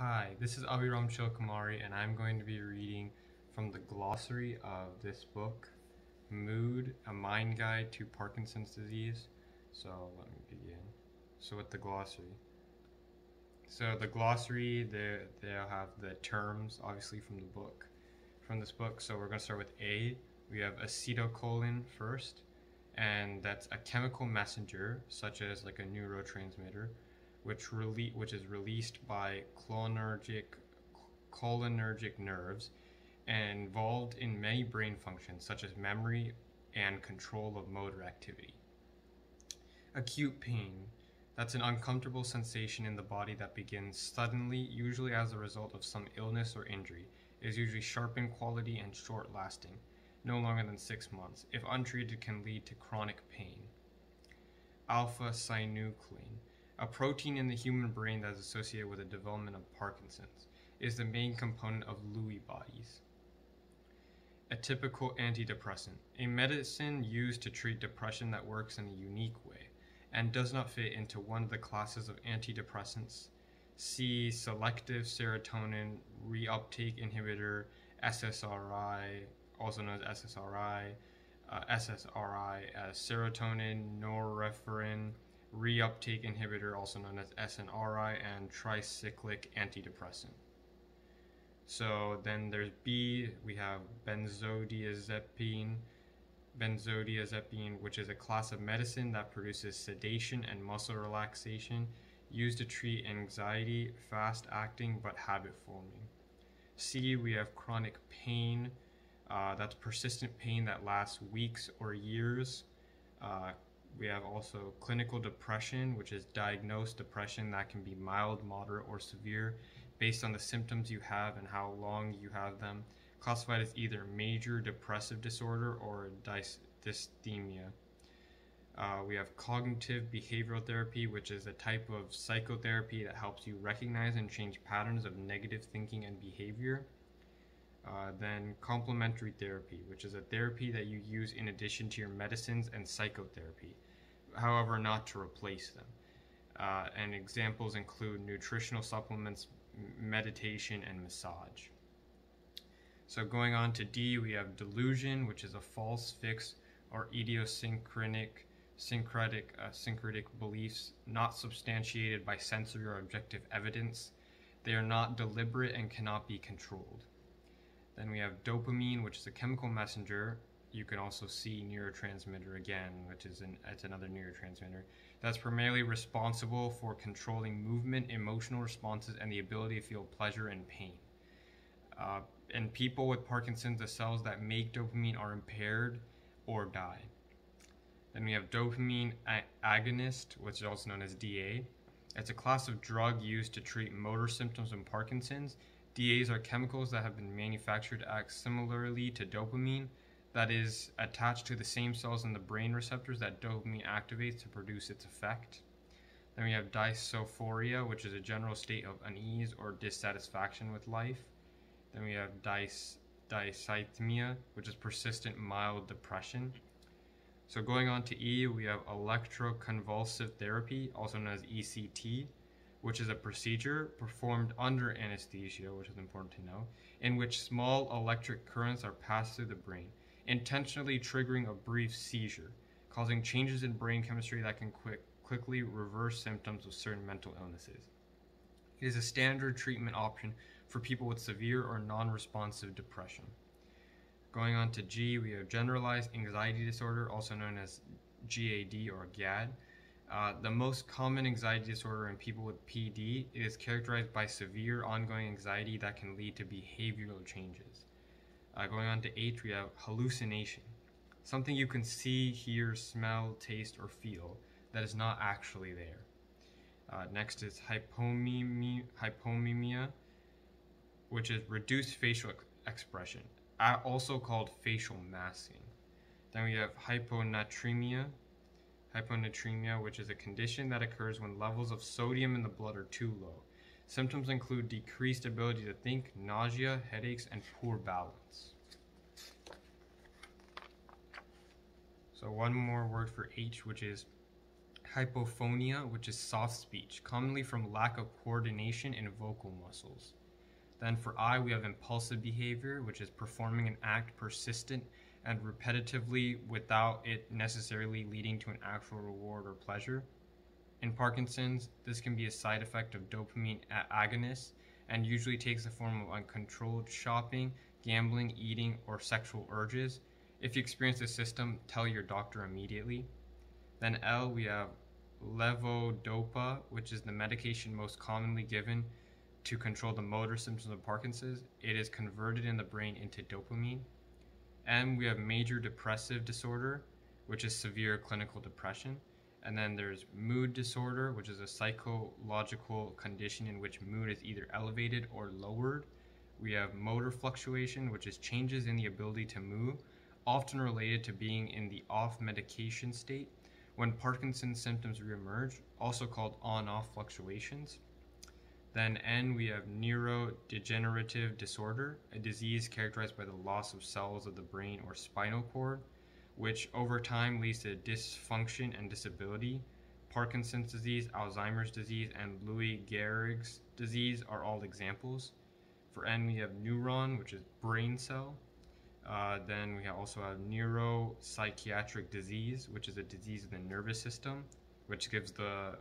Hi, this is Abhiram Chilkamari, and I'm going to be reading from the glossary of this book, Mood, A Mind Guide to Parkinson's Disease. So let me begin. So with the glossary. So the glossary, they'll have the terms, obviously, from this book. So we're going to start with A. We have acetylcholine first, and that's a chemical messenger, such as like a neurotransmitter, which is released by cholinergic nerves and involved in many brain functions such as memory and control of motor activity. Acute pain. That's an uncomfortable sensation in the body that begins suddenly, usually as a result of some illness or injury. It is usually sharp in quality and short-lasting, no longer than 6 months. If untreated, can lead to chronic pain. Alpha-synuclein. A protein in the human brain that is associated with the development of Parkinson's, is the main component of Lewy bodies. A typical antidepressant. A medicine used to treat depression that works in a unique way and does not fit into one of the classes of antidepressants. See selective serotonin reuptake inhibitor, SSRI, also known as SSRI, serotonin norepinephrine reuptake inhibitor, also known as SNRI, and tricyclic antidepressant. So then there's B, we have benzodiazepine, which is a class of medicine that produces sedation and muscle relaxation, used to treat anxiety, fast-acting but habit-forming. C, we have chronic pain, that's persistent pain that lasts weeks or years. We have also clinical depression, which is diagnosed depression that can be mild, moderate, or severe based on the symptoms you have and how long you have them, classified as either major depressive disorder or dysthymia. We have cognitive behavioral therapy, which is a type of psychotherapy that helps you recognize and change patterns of negative thinking and behavior. Then complementary therapy, which is a therapy that you use in addition to your medicines and psychotherapy, however not to replace them. And examples include nutritional supplements, meditation, and massage. So going on to D, we have delusion, which is a false, fixed, or idiosyncratic beliefs not substantiated by sensory or objective evidence. They are not deliberate and cannot be controlled. Then we have dopamine, which is a chemical messenger. You can also see neurotransmitter again, which is it's another neurotransmitter that's primarily responsible for controlling movement, emotional responses, and the ability to feel pleasure and pain. In people with Parkinson's, the cells that make dopamine are impaired or die. Then we have dopamine agonist, which is also known as DA. It's a class of drug used to treat motor symptoms in Parkinson's. DAs are chemicals that have been manufactured to act similarly to dopamine, that is, attached to the same cells in the brain receptors that dopamine activates to produce its effect. Then we have dysophoria, which is a general state of unease or dissatisfaction with life. Then we have dysithymia, which is persistent mild depression. So going on to E, we have electroconvulsive therapy, also known as ECT, which is a procedure performed under anesthesia, which is important to know, in which small electric currents are passed through the brain, intentionally triggering a brief seizure, causing changes in brain chemistry that can quickly reverse symptoms of certain mental illnesses. It is a standard treatment option for people with severe or non-responsive depression. Going on to G, we have generalized anxiety disorder, also known as GAD or GAD. The most common anxiety disorder in people with PD is characterized by severe ongoing anxiety that can lead to behavioral changes. Going on to H, we have hallucination, something you can see, hear, smell, taste, or feel that is not actually there. Next is hypomimia, which is reduced facial expression, also called facial masking. Then we have hyponatremia, which is a condition that occurs when levels of sodium in the blood are too low. Symptoms include decreased ability to think, nausea, headaches, and poor balance. So one more word for H, which is Hypophonia, which is soft speech, commonly from lack of coordination in vocal muscles. Then for I, we have impulsive behavior, which is performing an act persistent and repetitively without it necessarily leading to an actual reward or pleasure. In Parkinson's, this can be a side effect of dopamine agonists and usually takes the form of uncontrolled shopping, gambling, eating, or sexual urges. If you experience this symptom, tell your doctor immediately. Then L, we have levodopa, which is the medication most commonly given to control the motor symptoms of Parkinson's. It is converted in the brain into dopamine. M, we have major depressive disorder, which is severe clinical depression. And then there's mood disorder, which is a psychological condition in which mood is either elevated or lowered. We have motor fluctuation, which is changes in the ability to move, often related to being in the off medication state when Parkinson's symptoms reemerge, also called on-off fluctuations. Then N, we have neurodegenerative disorder, a disease characterized by the loss of cells of the brain or spinal cord, which over time leads to dysfunction and disability. Parkinson's disease, Alzheimer's disease, and Lou Gehrig's disease are all examples. For N, we have neuron, which is brain cell. Then we also have neuropsychiatric disease, which is a disease of the nervous system, which gives the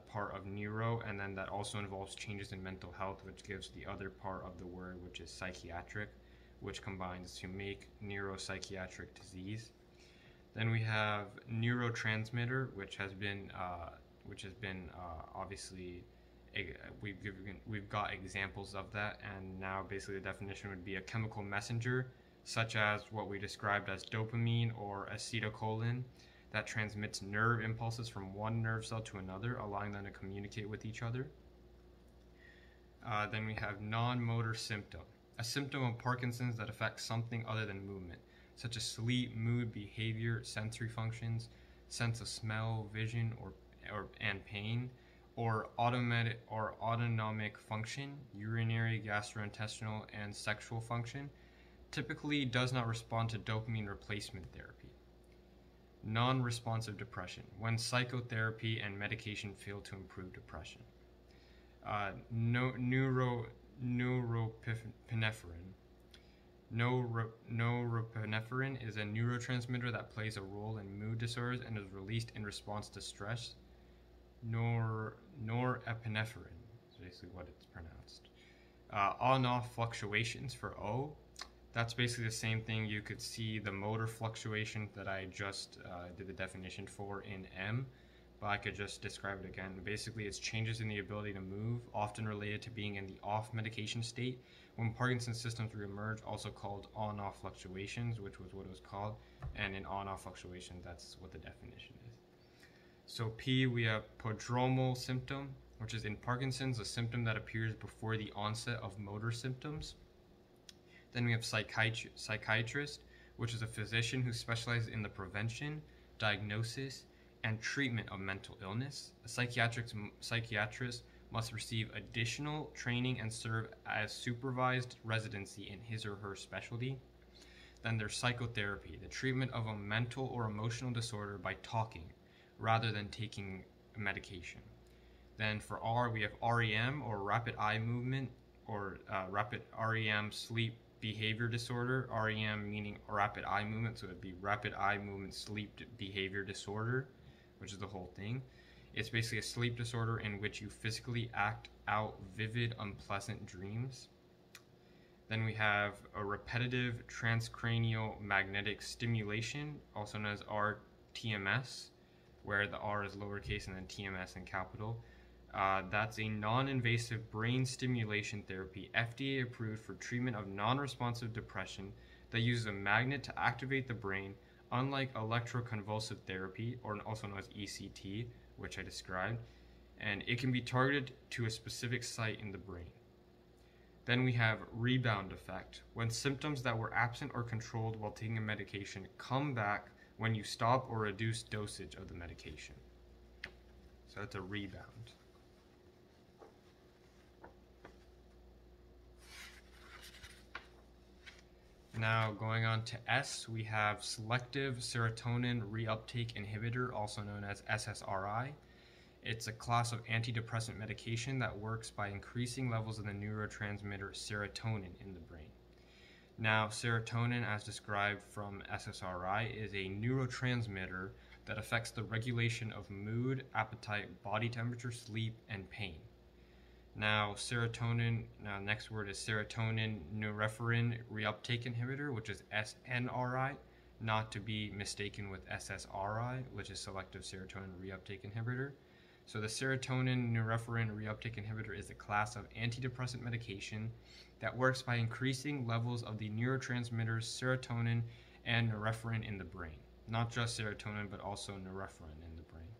part of neuro, and then that also involves changes in mental health, which gives the other part of the word, which is psychiatric, which combines to make neuropsychiatric disease. Then we have neurotransmitter, which has been obviously we've got examples of that, and now basically the definition would be a chemical messenger, such as what we described as dopamine or acetylcholine, that transmits nerve impulses from one nerve cell to another, allowing them to communicate with each other. Then we have non-motor symptom, a symptom of Parkinson's that affects something other than movement, such as sleep, mood, behavior, sensory functions, sense of smell, vision, and pain, or autonomic function, urinary, gastrointestinal, and sexual function. Typically does not respond to dopamine replacement therapy. Non-responsive depression, when psychotherapy and medication fail to improve depression. Norepinephrine. Norepinephrine is a neurotransmitter that plays a role in mood disorders and is released in response to stress. Norepinephrine is basically what it's pronounced. On-off fluctuations for O. That's basically the same thing. You could see the motor fluctuation that I just did the definition for in M, but I could just describe it again. Basically, it's changes in the ability to move, often related to being in the off medication state when Parkinson's symptoms reemerge, also called on-off fluctuations, which was what it was called. And in on-off fluctuation, that's what the definition is. So P, we have prodromal symptom, which is in Parkinson's, a symptom that appears before the onset of motor symptoms. Then we have psychiatrist, which is a physician who specializes in the prevention, diagnosis, and treatment of mental illness. A psychiatrist must receive additional training and serve as supervised residency in his or her specialty. Then there's psychotherapy, the treatment of a mental or emotional disorder by talking rather than taking medication. Then for R, we have REM, or rapid eye movement, or rapid REM sleep behavior disorder. REM meaning rapid eye movement, so it'd be rapid eye movement sleep behavior disorder, which is the whole thing. It's basically a sleep disorder in which you physically act out vivid, unpleasant dreams. Then we have a repetitive transcranial magnetic stimulation, also known as RTMS, where the R is lowercase and then TMS in capital. That's a non-invasive brain stimulation therapy, FDA approved for treatment of non-responsive depression, that uses a magnet to activate the brain, unlike electroconvulsive therapy, or also known as ECT, which I described, and it can be targeted to a specific site in the brain. Then we have rebound effect, when symptoms that were absent or controlled while taking a medication come back when you stop or reduce dosage of the medication. So that's a rebound. Now going on to S, we have selective serotonin reuptake inhibitor, also known as SSRI. It's a class of antidepressant medication that works by increasing levels of the neurotransmitter serotonin in the brain. Now, serotonin, as described from SSRI, is a neurotransmitter that affects the regulation of mood, appetite, body temperature, sleep, and pain. Now, next word is serotonin norepinephrine reuptake inhibitor, which is SNRI, not to be mistaken with SSRI, which is selective serotonin reuptake inhibitor. So the serotonin norepinephrine reuptake inhibitor is a class of antidepressant medication that works by increasing levels of the neurotransmitters serotonin and norepinephrine in the brain. Not just serotonin, but also norepinephrine in the brain.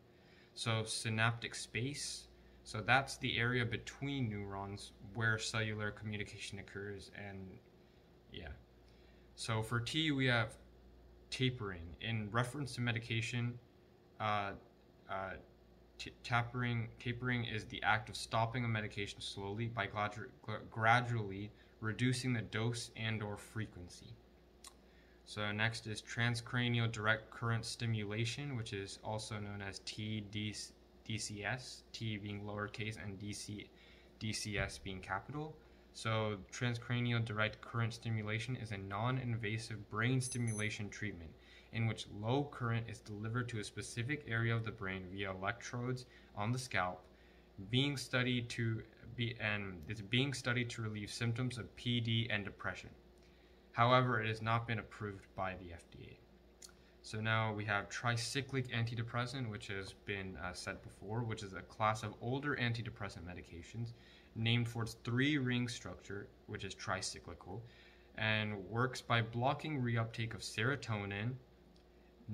So synaptic space, so that's the area between neurons where cellular communication occurs, and yeah. So for T, we have tapering. In reference to medication, tapering is the act of stopping a medication slowly by gradually reducing the dose and or frequency. So next is transcranial direct current stimulation, which is also known as TDCS, T being lowercase and DCS being capital. So transcranial direct current stimulation is a non-invasive brain stimulation treatment in which low current is delivered to a specific area of the brain via electrodes on the scalp, it's being studied to relieve symptoms of PD and depression. However, it has not been approved by the FDA. So now we have tricyclic antidepressant, which has been said before, which is a class of older antidepressant medications named for its three-ring structure, which is tricyclical, and works by blocking reuptake of serotonin,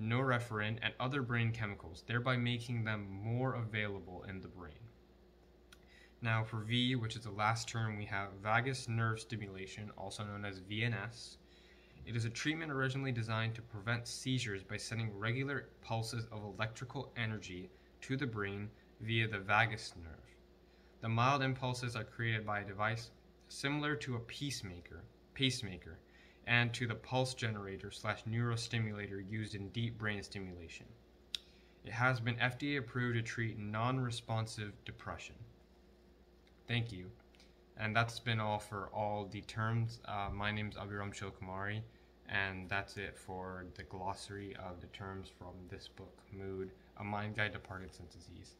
norepinephrine, and other brain chemicals, thereby making them more available in the brain. Now for V, which is the last term, we have vagus nerve stimulation, also known as VNS. It is a treatment originally designed to prevent seizures by sending regular pulses of electrical energy to the brain via the vagus nerve. The mild impulses are created by a device similar to a pacemaker, and to the pulse generator / neurostimulator used in deep brain stimulation. It has been FDA approved to treat non-responsive depression. Thank you. And that's been all for all the terms. My name is Abhiram Chilkumari, and that's it for the glossary of the terms from this book, Mood, A Mind Guide to Parkinson's Disease.